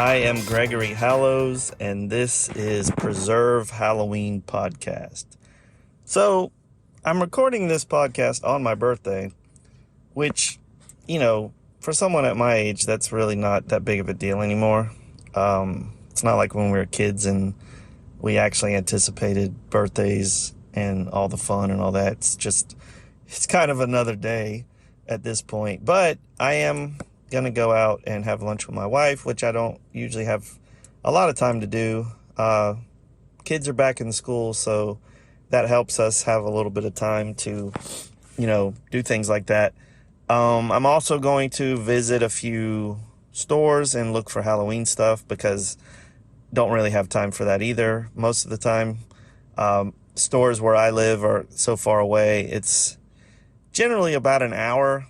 I am Gregory Hallows, and this is Preserve Halloween Podcast. So, I'm recording this podcast on my birthday, which, for someone at my age, that's really not that big of a deal anymore. It's not like when we were kids and we actually anticipated birthdays and all the fun and all that. It's kind of another day at this point. But I am going to go out and have lunch with my wife, which I don't usually have a lot of time to do. Kids are back in school, so that helps us have a little bit of time to, do things like that. I'm also going to visit a few stores and look for Halloween stuff because don't really have time for that either most of the time. Stores where I live are so far away. It's generally about an hour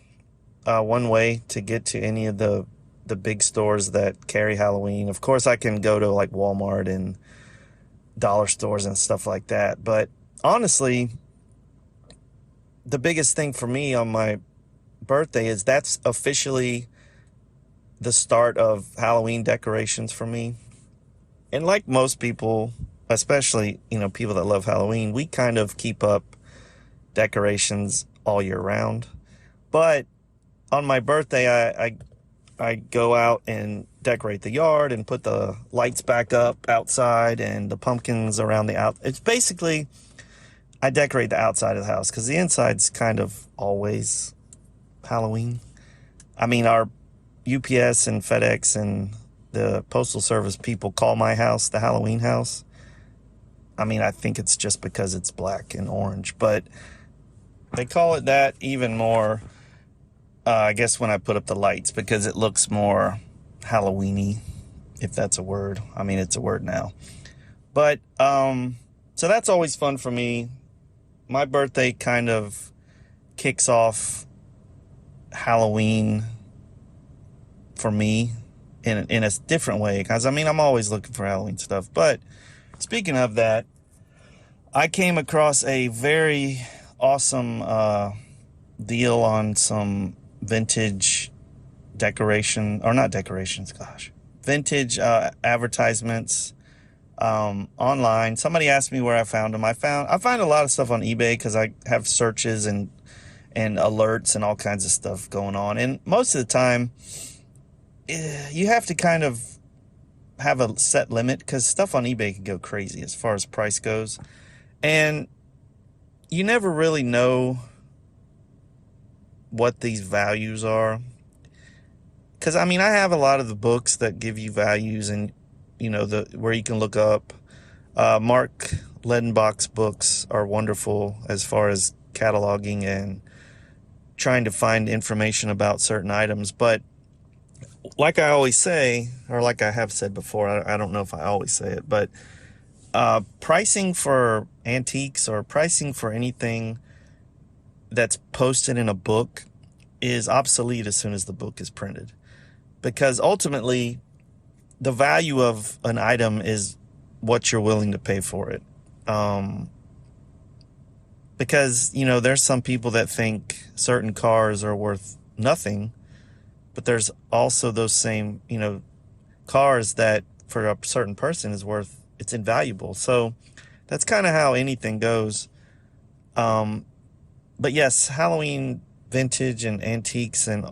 one way to get to any of the big stores that carry Halloween. Of course, I can go to like Walmart and dollar stores and stuff like that. But honestly, the biggest thing for me on my birthday is that's officially the start of Halloween decorations for me. And like most people, especially, people that love Halloween, we kind of keep up decorations all year round. But on my birthday, I go out and decorate the yard and put the lights back up outside and the pumpkins around it's basically, I decorate the outside of the house because the inside's kind of always Halloween. I mean, our UPS and FedEx and the Postal Service people call my house the Halloween house. I mean, I think it's just because it's black and orange, but they call it that even more, I guess, when I put up the lights because it looks more Halloween-y, if that's a word. I mean, it's a word now. But, so that's always fun for me. My birthday kind of kicks off Halloween for me in a different way. Because, I'm always looking for Halloween stuff. But speaking of that, I came across a very awesome deal on some vintage vintage advertisements online. Somebody asked me where I found them. I find a lot of stuff on eBay because I have searches and alerts and all kinds of stuff going on. And most of the time, you have to kind of have a set limit because stuff on eBay can go crazy as far as price goes. And you never really know what these values are. Because, I have a lot of the books that give you values and, where you can look up. Mark Ledenbach's books are wonderful as far as cataloging and trying to find information about certain items. But like I always say, or like I have said before, I don't know if I always say it, but pricing for antiques or pricing for anything that's posted in a book is obsolete as soon as the book is printed. Because ultimately, the value of an item is what you're willing to pay for it. Because, there's some people that think certain cars are worth nothing, but there's also those same, cars that for a certain person it's invaluable. So that's kind of how anything goes. But yes, Halloween vintage and antiques and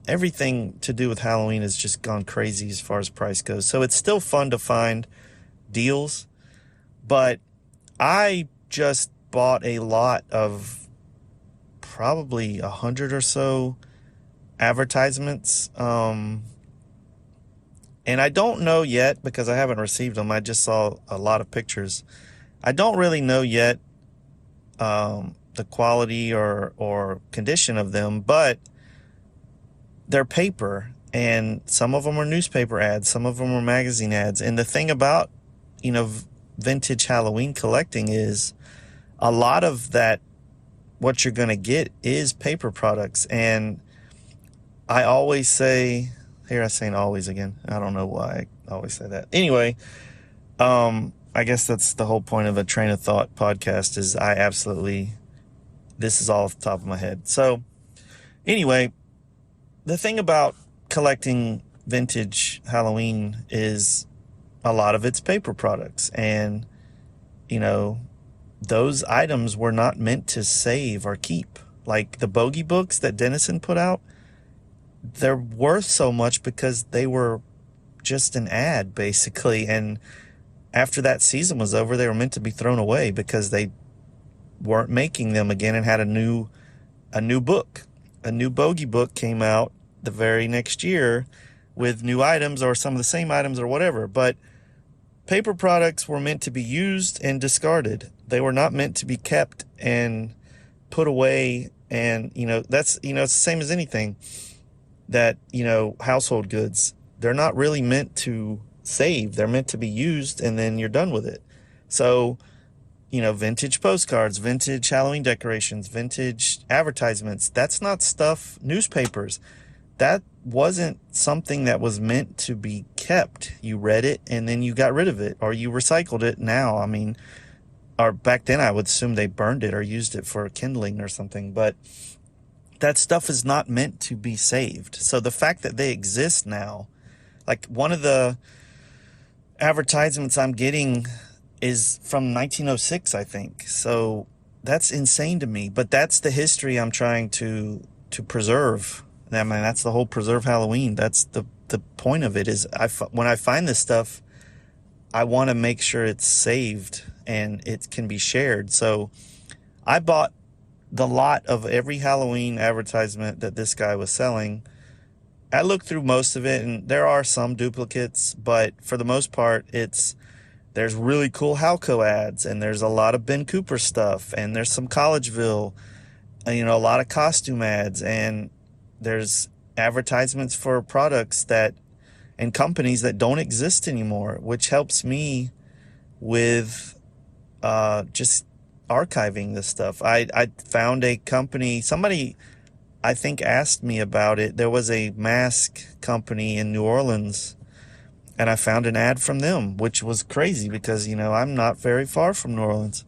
everything to do with Halloween has just gone crazy as far as price goes. So it's still fun to find deals, but I just bought a lot of probably 100 or so advertisements. And I don't know yet because I haven't received them. I just saw a lot of pictures. I don't really know yet the quality or condition of them, but they're paper, and some of them are newspaper ads, some of them are magazine ads. And the thing about, vintage Halloween collecting is a lot of that, what you're going to get is paper products. And I always say, here I'm saying always again, I don't know why I always say that. Anyway, I guess that's the whole point of a train of thought podcast is this is all off the top of my head. So anyway, the thing about collecting vintage Halloween is a lot of it's paper products. And, you know, those items were not meant to save or keep. Like the bogey books that Dennison put out, they're worth so much because they were just an ad, basically. And after that season was over, they were meant to be thrown away because they weren't making them again and had a new book. A new bogey book came out the very next year with new items or some of the same items or whatever. But paper products were meant to be used and discarded. They were not meant to be kept and put away. And, that's, it's the same as anything that, household goods, they're not really meant to save. They're meant to be used and then you're done with it. So, vintage postcards, vintage Halloween decorations, vintage advertisements, that's not stuff, newspapers. That wasn't something that was meant to be kept. You read it and then you got rid of it, or you recycled it now. I mean, or back then I would assume they burned it or used it for kindling or something, but that stuff is not meant to be saved. So the fact that they exist now, like one of the advertisements I'm getting is from 1906, I think. So that's insane to me, but that's the history I'm trying to preserve. I mean, that's the whole preserve Halloween. That's the point of it is when I find this stuff, I want to make sure it's saved and it can be shared. So I bought the lot of every Halloween advertisement that this guy was selling. I looked through most of it, and there are some duplicates, but for the most part, there's really cool Halco ads, and there's a lot of Ben Cooper stuff, and there's some Collegeville, a lot of costume ads, and there's advertisements for products and companies that don't exist anymore, which helps me with just archiving this stuff. I found a company, somebody I think asked me about it. There was a mask company in New Orleans, and I found an ad from them, which was crazy because, I'm not very far from New Orleans.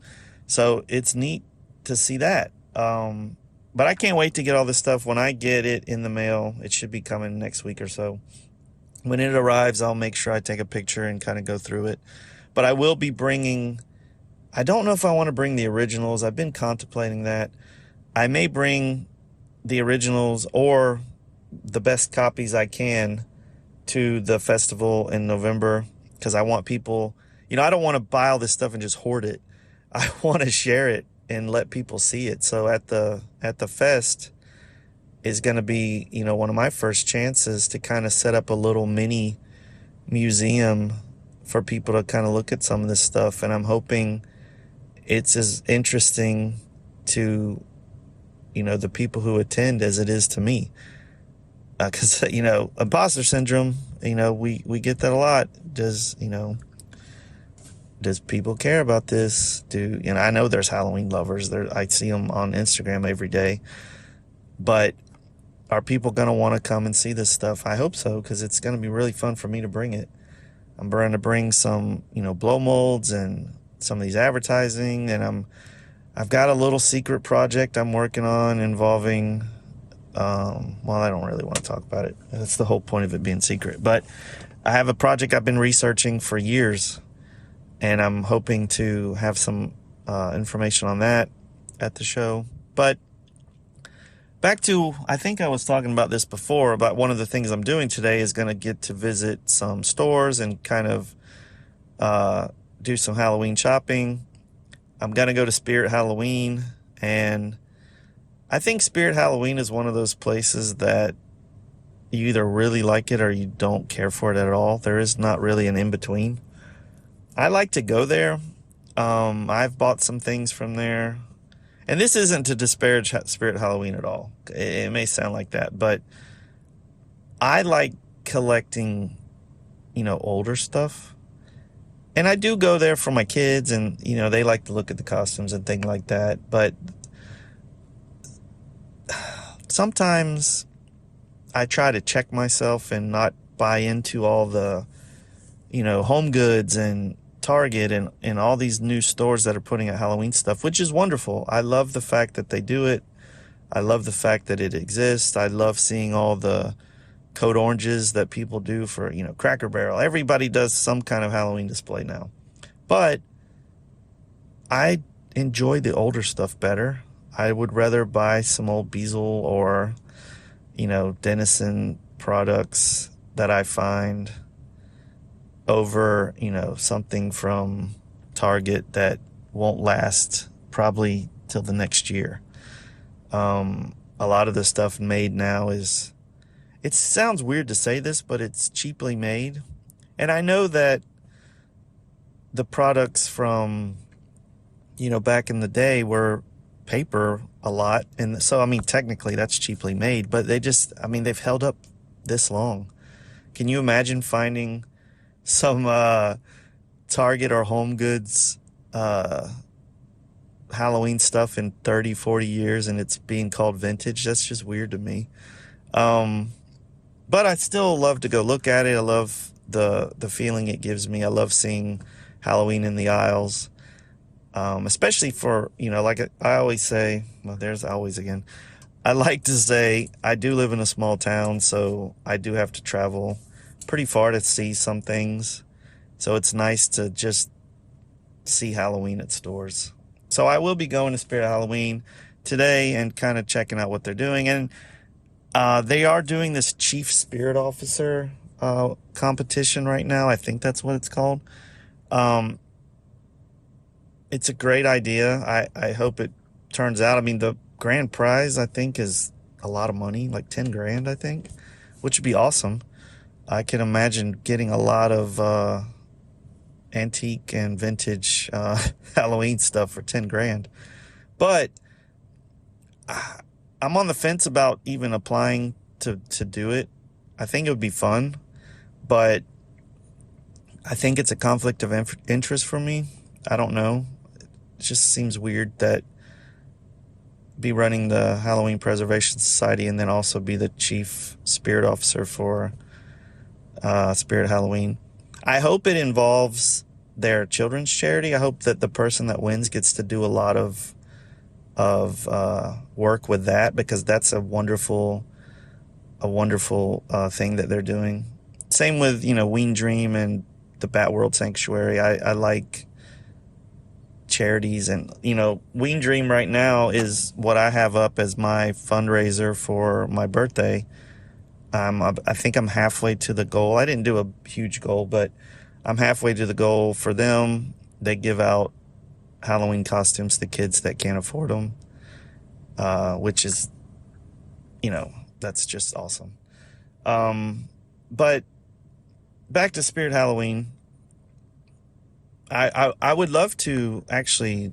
So it's neat to see that. But I can't wait to get all this stuff. When I get it in the mail, it should be coming next week or so. When it arrives, I'll make sure I take a picture and kind of go through it. But I will be I don't know if I want to bring the originals. I've been contemplating that. I may bring the originals or the best copies I can to the festival in November, because I want people, I don't want to buy all this stuff and just hoard it. I want to share it and let people see it. So at the fest is going to be, one of my first chances to kind of set up a little mini museum for people to kind of look at some of this stuff. And I'm hoping it's as interesting to, the people who attend as it is to me. Because, imposter syndrome, we get that a lot. Does people care about this? I know there's Halloween lovers. I see them on Instagram every day. But are people going to want to come and see this stuff? I hope so, because it's going to be really fun for me to bring it. I'm going to bring some, blow molds and some of these advertising. And I've got a little secret project I'm working on involving, I don't really want to talk about it. That's the whole point of it being secret. But I have a project I've been researching for years, and I'm hoping to have some information on that at the show. But back to, I think I was talking about this before, about one of the things I'm doing today is going to get to visit some stores and kind of do some Halloween shopping. I'm going to go to Spirit Halloween, and I think Spirit Halloween is one of those places that you either really like it or you don't care for it at all. There is not really an in-between. I like to go there. I've bought some things from there. And this isn't to disparage Spirit Halloween at all. It may sound like that, but I like collecting, older stuff. And I do go there for my kids, and, they like to look at the costumes and things like that. But sometimes I try to check myself and not buy into all the, Home Goods and Target and all these new stores that are putting out Halloween stuff, which is wonderful. I love the fact that they do it. I love the fact that it exists. I love seeing all the Code Oranges that people do for, Cracker Barrel. Everybody does some kind of Halloween display now. But I enjoy the older stuff better. I would rather buy some old Beazle or, Denizen products that I find over, something from Target that won't last probably till the next year. A lot of the stuff made now it sounds weird to say this, but it's cheaply made. And I know that the products from, back in the day were paper a lot. And so, technically that's cheaply made, but they've held up this long. Can you imagine finding some Target or Home Goods Halloween stuff in 30, 40 years and it's being called vintage? That's just weird to me. But I still love to go look at it. I love the feeling it gives me. I love seeing Halloween in the aisles. Especially for, like I always say, well, there's always again. I like to say I do live in a small town, so I do have to travel pretty far to see some things. So it's nice to just see Halloween at stores. So I will be going to Spirit Halloween today and kind of checking out what they're doing. And they are doing this Chief Spirit Officer competition right now. I think that's what it's called. It's a great idea. I hope it turns out. The grand prize, I think, is a lot of money, like 10 grand, I think, which would be awesome. I can imagine getting a lot of antique and vintage Halloween stuff for 10 grand. But I'm on the fence about even applying to do it. I think it would be fun, but I think it's a conflict of interest for me. I don't know. It just seems weird that be running the Halloween Preservation Society and then also be the chief spirit officer for Spirit Halloween. I hope it involves their children's charity. I hope that the person that wins gets to do a lot of work with that, because that's a wonderful thing that they're doing. Same with, Ween Dream and the Bat World Sanctuary. I like charities, and Ween Dream right now is what I have up as my fundraiser for my birthday. I think I'm halfway to the goal. I didn't do a huge goal, but I'm halfway to the goal for them. They give out Halloween costumes to kids that can't afford them, which is, that's just awesome. But back to Spirit Halloween. I would love to actually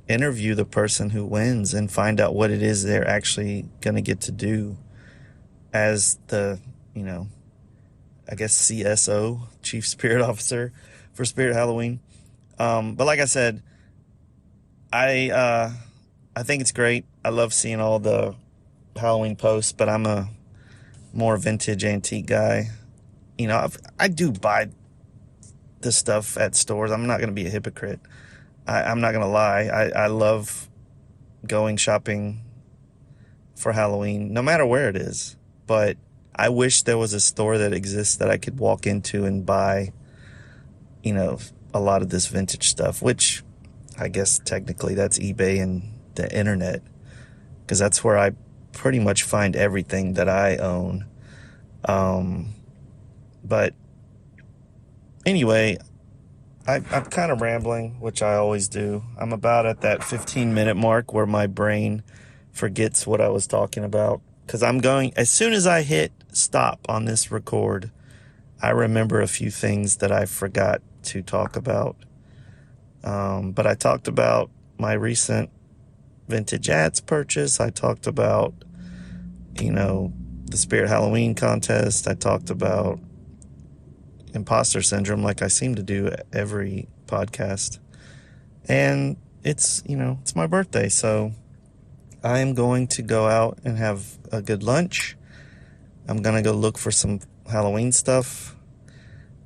interview the person who wins and find out what it is they're actually going to get to do as the, I guess CSO, Chief Spirit Officer for Spirit Halloween. But like I said, I think it's great. I love seeing all the Halloween posts, but I'm a more vintage antique guy. I do buy this stuff at stores. I'm not going to be a hypocrite. I'm not going to lie. I love going shopping for Halloween, no matter where it is. But I wish there was a store that exists that I could walk into and buy, a lot of this vintage stuff, which I guess technically that's eBay and the internet, because that's where I pretty much find everything that I own. But anyway, I'm kind of rambling, which I always do. I'm about at that 15-minute mark where my brain forgets what I was talking about, because as soon as I hit stop on this record, I remember a few things that I forgot to talk about. But I talked about my recent vintage ads purchase. I talked about, the Spirit Halloween contest. I talked about imposter syndrome, like I seem to do every podcast. And it's my birthday, so I am going to go out and have a good lunch. I'm going to go look for some Halloween stuff.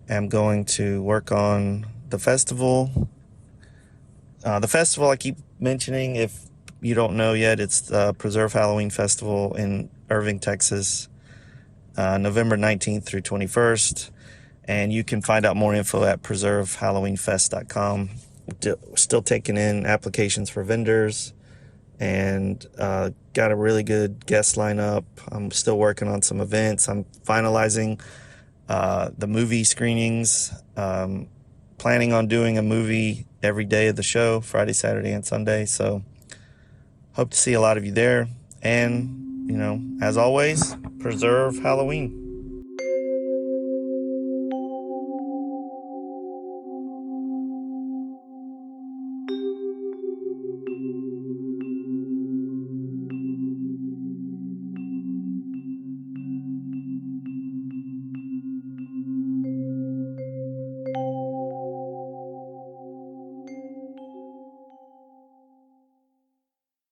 I'm going to work on the festival. The festival I keep mentioning, if you don't know yet, it's the Preserve Halloween Festival in Irving, Texas. November 19th through 21st. And you can find out more info at preservehalloweenfest.com. Still taking in applications for vendors, and got a really good guest lineup. I'm still working on some events. I'm finalizing the movie screenings. Planning on doing a movie every day of the show, Friday, Saturday, and Sunday. So hope to see a lot of you there. And, as always, preserve Halloween.